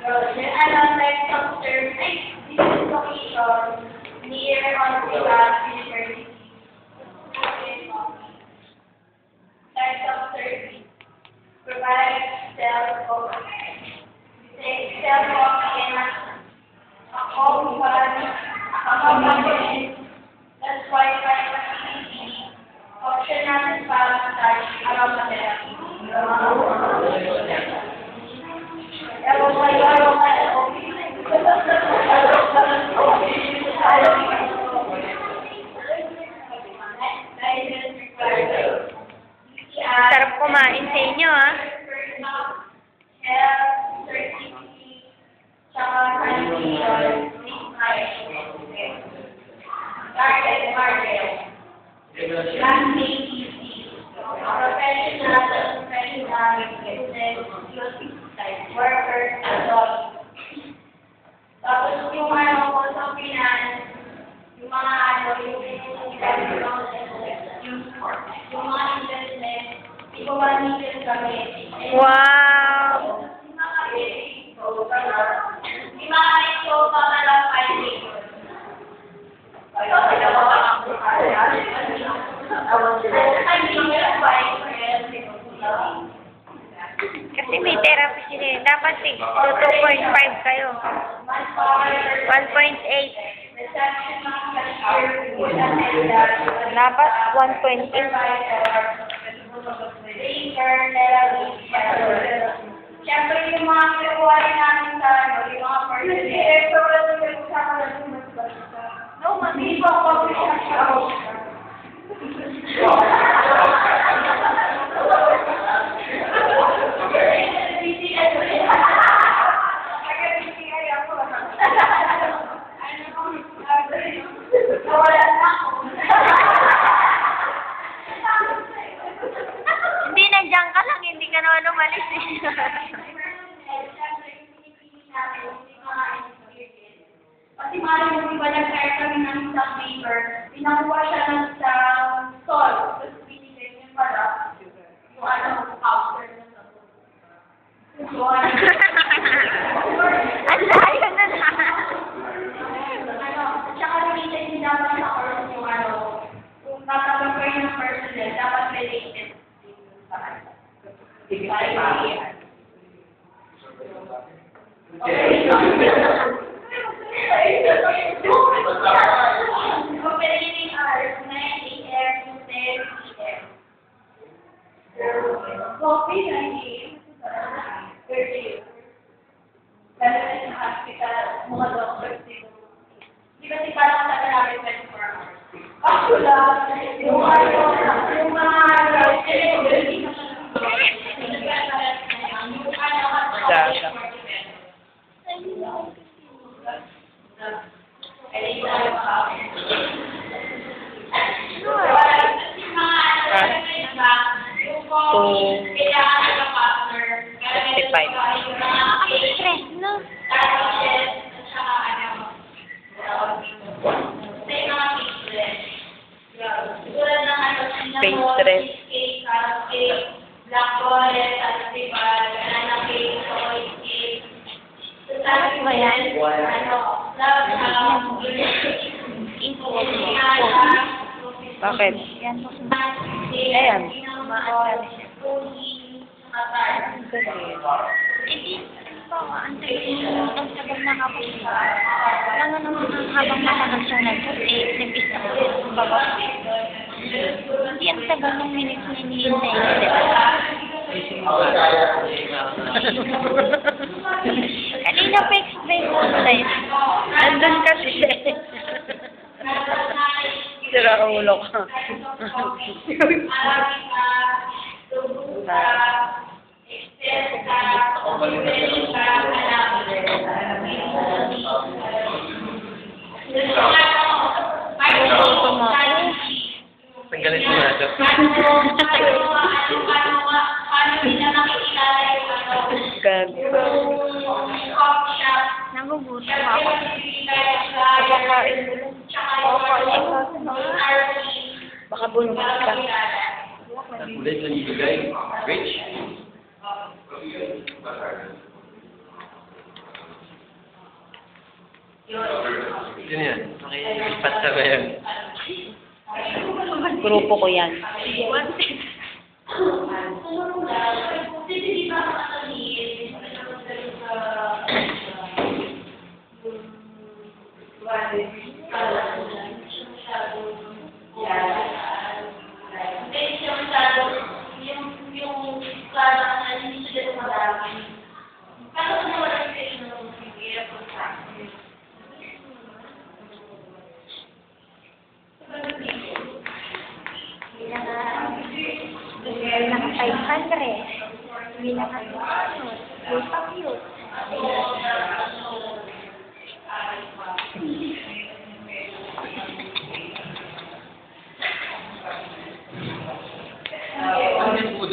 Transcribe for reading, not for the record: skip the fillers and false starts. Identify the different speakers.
Speaker 1: Next observe, this is location near on the university. Next observe, provide self-focus. Self-focus in a home body, that's why option natin para start around the therapy.
Speaker 2: Sarap kumain sa inyo, ah.
Speaker 1: Workers, tapos yung ano ko sa finance, yung mga ano, yung mga investment, hindi ko manigil kami.
Speaker 2: Wow!
Speaker 1: Yung mga ito, pamalang fighting.
Speaker 2: Kasi may therapy sila eh. Dapat eh. So, 2.5 kayo. 1.8. Dapat 1.8.
Speaker 1: Siyempre yung mga kinuha namin sa ano, yung mga no, hindi pa ako
Speaker 2: Hindi, nandiyan ka lang. Hindi ka naman umalis eh.
Speaker 1: Kasi maaaring yung iba nag-hire kami ng isang paper, pinakuha siya ng isang stall. Tapos binigay niya pala yung ano, counter na sa
Speaker 2: Ang layo na na.
Speaker 1: Tsaka related din dapat sa course yung ano, kung tatawag kayo ng personnel, dapat related din sa ano. Operating hours, 9 a.m. to 10 p.m. Coffee, 9 a.m. to 30 a.m. Lalo na sa hospital, mga doctors din. Di ba si parang sa namin 24 hours? Actually, yung mga
Speaker 2: Stress, no?
Speaker 1: Face stress. Black wallet, festival, banana cake, chocolate cake. Tapos ba yan?
Speaker 2: Bakit? Ayan. Ang tagal na kapag ano naman habang matagal siya nag-ipis na babaw. Hindi ang tagal ng minutes na hinihintay nila. Kanina pa explain mo tayo. Nandun kasi siya. Sira ang ulo ka.
Speaker 3: Tanggalin mo na ito.
Speaker 2: Nagugutom ako. Kapakain mo lang. Baka bunod ka.
Speaker 3: Ulit lang ibigay. Rich? Yun yan. Makikipad sa ba yun?
Speaker 2: Grupo ko yan. Naka 500. Hindi naka 200. Yung pa-cute.
Speaker 3: Ano yung food?